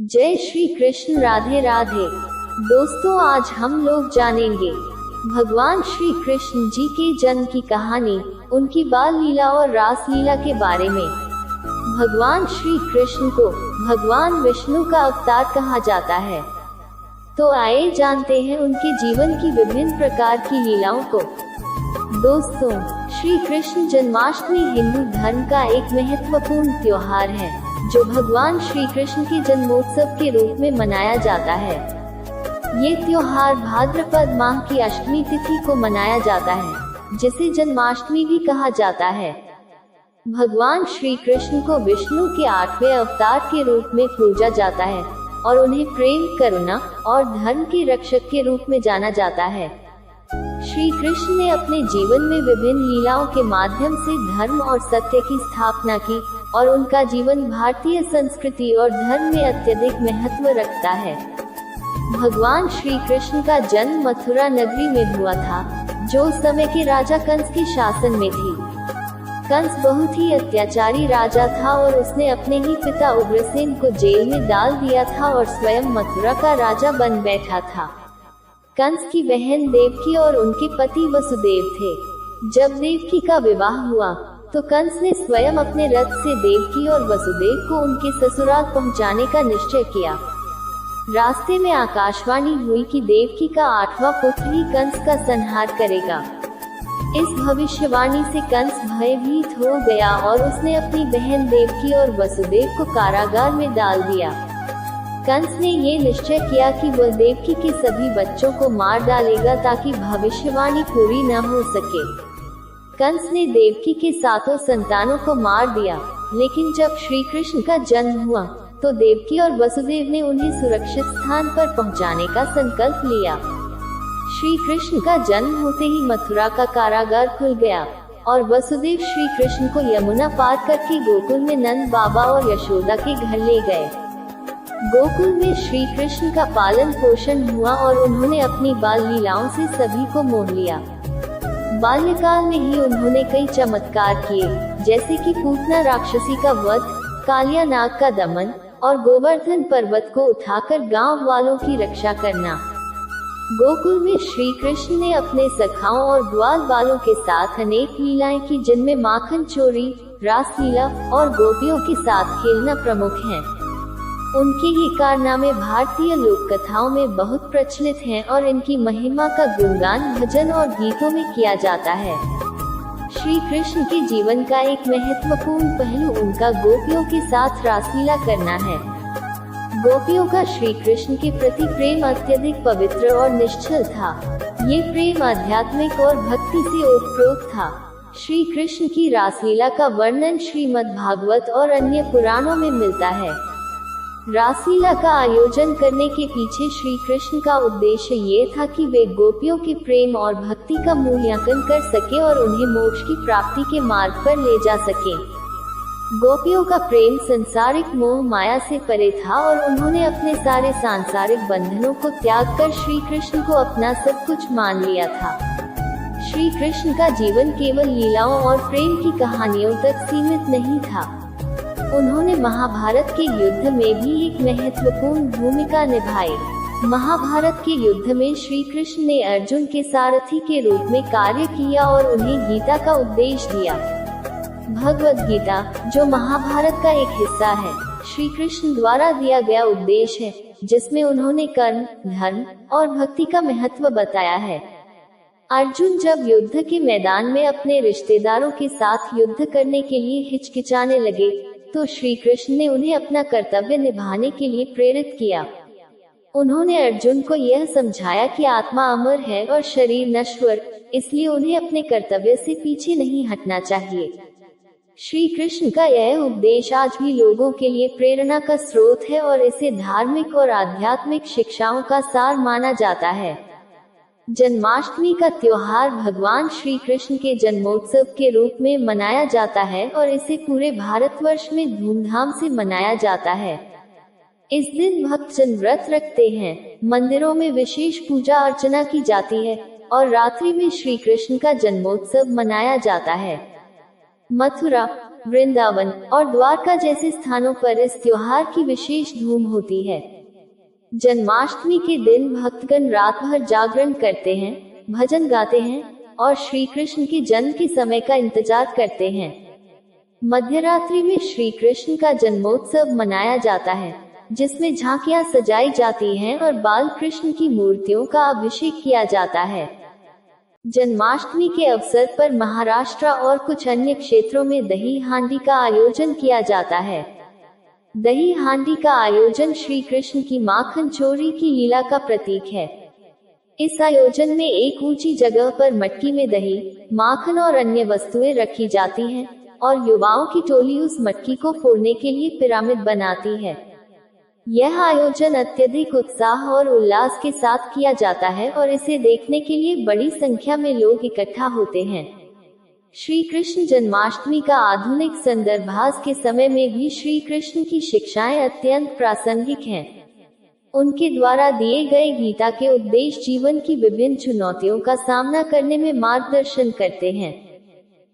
जय श्री कृष्ण। राधे राधे। दोस्तों, आज हम लोग जानेंगे भगवान श्री कृष्ण जी के जन्म की कहानी, उनकी बाल लीला और रास लीला के बारे में। भगवान श्री कृष्ण को भगवान विष्णु का अवतार कहा जाता है। तो आइए जानते हैं उनके जीवन की विभिन्न प्रकार की लीलाओं को। दोस्तों, श्री कृष्ण जन्माष्टमी हिंदू धर्म का एक महत्वपूर्ण त्योहार है जो भगवान श्री कृष्ण के जन्मोत्सव के रूप में मनाया जाता है। ये त्योहार भाद्रपद माह की अष्टमी तिथि को मनाया जाता है, जिसे जन्माष्टमी भी कहा जाता है। भगवान श्री कृष्ण को विष्णु के 8वें अवतार के रूप में पूजा जाता है और उन्हें प्रेम, करुणा और धर्म के रक्षक के रूप में जाना जाता है। श्री कृष्ण ने अपने जीवन में विभिन्न लीलाओं के माध्यम से धर्म और सत्य की स्थापना की और उनका जीवन भारतीय संस्कृति और धर्म में अत्यधिक महत्व रखता है। भगवान श्री कृष्ण का जन्म मथुरा नगरी में हुआ था, जो उस समय के राजा कंस के शासन में थी। कंस बहुत ही अत्याचारी राजा था और उसने अपने ही पिता उग्रसेन को जेल में डाल दिया था और स्वयं मथुरा का राजा बन बैठा था। कंस की बहन देवकी और उनके पति वसुदेव थे। जब देवकी का विवाह हुआ तो कंस ने स्वयं अपने रथ से देवकी और वसुदेव को उनके ससुराल पहुंचाने का निश्चय किया। रास्ते में आकाशवाणी हुई कि देवकी का 8वां पुत्र ही कंस का संहार करेगा। इस भविष्यवाणी से कंस भयभीत हो गया और उसने अपनी बहन देवकी और वसुदेव को कारागार में डाल दिया। कंस ने ये निश्चय किया कि वह देवकी के सभी बच्चों को मार डालेगा ताकि भविष्यवाणी पूरी न हो सके। कंस ने देवकी के 7 संतानों को मार दिया, लेकिन जब श्री कृष्ण का जन्म हुआ तो देवकी और वसुदेव ने उन्हें सुरक्षित स्थान पर पहुंचाने का संकल्प लिया। श्री कृष्ण का जन्म होते ही मथुरा का कारागार खुल गया और वसुदेव श्री कृष्ण को यमुना पार करके गोकुल में नंद बाबा और यशोदा के घर ले गए। गोकुल में श्री कृष्ण का पालन पोषण हुआ और उन्होंने अपनी बाल लीलाओं से सभी को मोह लिया। बाल्यकाल में ही उन्होंने कई चमत्कार किए, जैसे कि पूतना राक्षसी का वध, कालिया नाग का दमन और गोवर्धन पर्वत को उठाकर गांव वालों की रक्षा करना। गोकुल में श्री कृष्ण ने अपने सखाओं और ग्वाल वालों के साथ अनेक लीलाएं की, जिनमें माखन चोरी, रास लीला और गोपियों के साथ खेलना प्रमुख हैं। उनके ये कारनामे भारतीय लोक कथाओं में बहुत प्रचलित हैं और इनकी महिमा का गुणगान भजन और गीतों में किया जाता है। श्री कृष्ण के जीवन का एक महत्वपूर्ण पहलू उनका गोपियों के साथ रासलीला करना है। गोपियों का श्री कृष्ण के प्रति प्रेम अत्यधिक पवित्र और निश्चल था। ये प्रेम आध्यात्मिक और भक्ति से ओतप्रोत था। श्री कृष्ण की रासलीला का वर्णन श्रीमद् भागवत और अन्य पुराणों में मिलता है। रासलीला का आयोजन करने के पीछे श्री कृष्ण का उद्देश्य ये था कि वे गोपियों के प्रेम और भक्ति का मूल्यांकन कर सके और उन्हें मोक्ष की प्राप्ति के मार्ग पर ले जा सके। गोपियों का प्रेम संसारिक मोह माया से परे था और उन्होंने अपने सारे सांसारिक बंधनों को त्याग कर श्री कृष्ण को अपना सब कुछ मान लिया था। श्री कृष्ण का जीवन केवल लीलाओं और प्रेम की कहानियों तक सीमित नहीं था। उन्होंने महाभारत के युद्ध में भी एक महत्वपूर्ण भूमिका निभाई। महाभारत के युद्ध में श्री कृष्ण ने अर्जुन के सारथी के रूप में कार्य किया और उन्हें गीता का उपदेश दिया। भगवद गीता, जो महाभारत का एक हिस्सा है, श्री कृष्ण द्वारा दिया गया उपदेश है, जिसमें उन्होंने कर्म, धर्म और भक्ति का महत्व बताया है। अर्जुन जब युद्ध के मैदान में अपने रिश्तेदारों के साथ युद्ध करने के लिए हिचकिचाने लगे तो श्री कृष्ण ने उन्हें अपना कर्तव्य निभाने के लिए प्रेरित किया। उन्होंने अर्जुन को यह समझाया कि आत्मा अमर है और शरीर नश्वर, इसलिए उन्हें अपने कर्तव्य से पीछे नहीं हटना चाहिए। श्री कृष्ण का यह उपदेश आज भी लोगों के लिए प्रेरणा का स्रोत है और इसे धार्मिक और आध्यात्मिक शिक्षाओं का सार माना जाता है। जन्माष्टमी का त्योहार भगवान श्री कृष्ण के जन्मोत्सव के रूप में मनाया जाता है और इसे पूरे भारतवर्ष में धूमधाम से मनाया जाता है। इस दिन भक्तजन व्रत रखते हैं, मंदिरों में विशेष पूजा अर्चना की जाती है और रात्रि में श्री कृष्ण का जन्मोत्सव मनाया जाता है। मथुरा, वृंदावन और द्वारका जैसे स्थानों पर इस त्योहार की विशेष धूम होती है। जन्माष्टमी के दिन भक्तगण रात भर जागरण करते हैं, भजन गाते हैं और श्री कृष्ण के जन्म के समय का इंतजार करते हैं। मध्यरात्रि में श्री कृष्ण का जन्मोत्सव मनाया जाता है, जिसमें झांकियां सजाई जाती हैं और बाल कृष्ण की मूर्तियों का अभिषेक किया जाता है। जन्माष्टमी के अवसर पर महाराष्ट्र और कुछ अन्य क्षेत्रों में दही हांडी का आयोजन किया जाता है। दही हांडी का आयोजन श्री कृष्ण की माखन चोरी की लीला का प्रतीक है। इस आयोजन में एक ऊंची जगह पर मटकी में दही, माखन और अन्य वस्तुएं रखी जाती हैं और युवाओं की टोली उस मटकी को फोड़ने के लिए पिरामिड बनाती है। यह आयोजन अत्यधिक उत्साह और उल्लास के साथ किया जाता है और इसे देखने के लिए बड़ी संख्या में लोग इकट्ठा होते हैं। श्री कृष्ण जन्माष्टमी का आधुनिक संदर्भास के समय में भी श्री कृष्ण की शिक्षाएं अत्यंत प्रासंगिक हैं। उनके द्वारा दिए गए गीता के उपदेश जीवन की विभिन्न चुनौतियों का सामना करने में मार्गदर्शन करते हैं।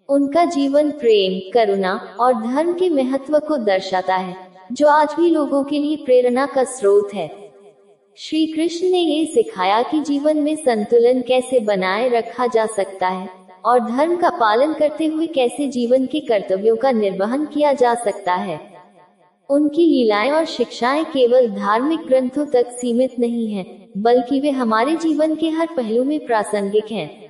उनका जीवन प्रेम, करुणा और धर्म के महत्व को दर्शाता है, जो आज भी लोगों के लिए प्रेरणा का स्रोत है। श्री कृष्ण ने ये सिखाया कि जीवन में संतुलन कैसे बनाए रखा जा सकता है और धर्म का पालन करते हुए कैसे जीवन के कर्तव्यों का निर्वहन किया जा सकता है। उनकी लीलाएं और शिक्षाएं केवल धार्मिक ग्रंथों तक सीमित नहीं हैं, बल्कि वे हमारे जीवन के हर पहलू में प्रासंगिक हैं।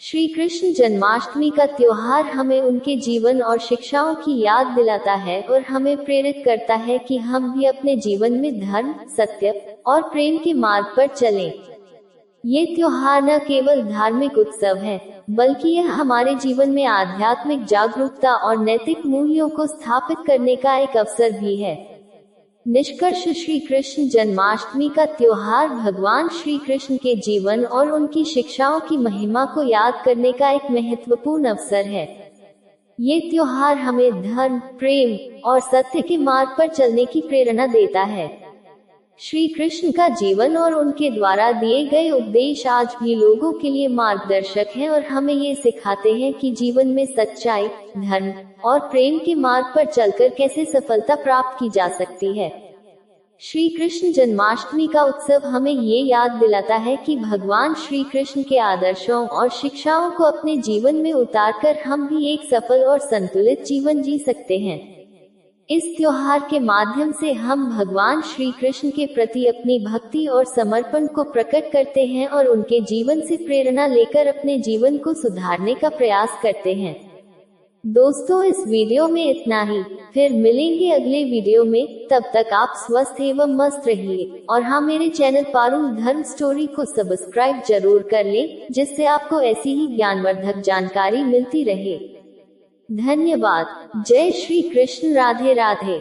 श्री कृष्ण जन्माष्टमी का त्योहार हमें उनके जीवन और शिक्षाओं की याद दिलाता है और हमें प्रेरित करता है कि हम भी अपने जीवन में धर्म, सत्य और प्रेम के मार्ग पर चलें। ये त्योहार न केवल धार्मिक उत्सव है, बल्कि यह हमारे जीवन में आध्यात्मिक जागरूकता और नैतिक मूल्यों को स्थापित करने का एक अवसर भी है। निष्कर्ष, श्री कृष्ण जन्माष्टमी का त्योहार भगवान श्री कृष्ण के जीवन और उनकी शिक्षाओं की महिमा को याद करने का एक महत्वपूर्ण अवसर है। ये त्योहार हमें धर्म, प्रेम और सत्य के मार्ग पर चलने की प्रेरणा देता है। श्री कृष्ण का जीवन और उनके द्वारा दिए गए उपदेश आज भी लोगों के लिए मार्गदर्शक हैं और हमें ये सिखाते हैं कि जीवन में सच्चाई, धर्म और प्रेम के मार्ग पर चलकर कैसे सफलता प्राप्त की जा सकती है। श्री कृष्ण जन्माष्टमी का उत्सव हमें ये याद दिलाता है कि भगवान श्री कृष्ण के आदर्शों और शिक्षाओं को अपने जीवन में उतारकर हम भी एक सफल और संतुलित जीवन जी सकते हैं। इस त्योहार के माध्यम से हम भगवान श्री कृष्ण के प्रति अपनी भक्ति और समर्पण को प्रकट करते हैं और उनके जीवन से प्रेरणा लेकर अपने जीवन को सुधारने का प्रयास करते हैं। दोस्तों, इस वीडियो में इतना ही। फिर मिलेंगे अगले वीडियो में। तब तक आप स्वस्थ एवं मस्त रहिए और हाँ, मेरे चैनल पारुल धर्म स्टोरी को सब्सक्राइब जरूर कर लें, जिससे आपको ऐसी ही ज्ञानवर्धक जानकारी मिलती रहे। धन्यवाद। जय श्री कृष्ण। राधे राधे।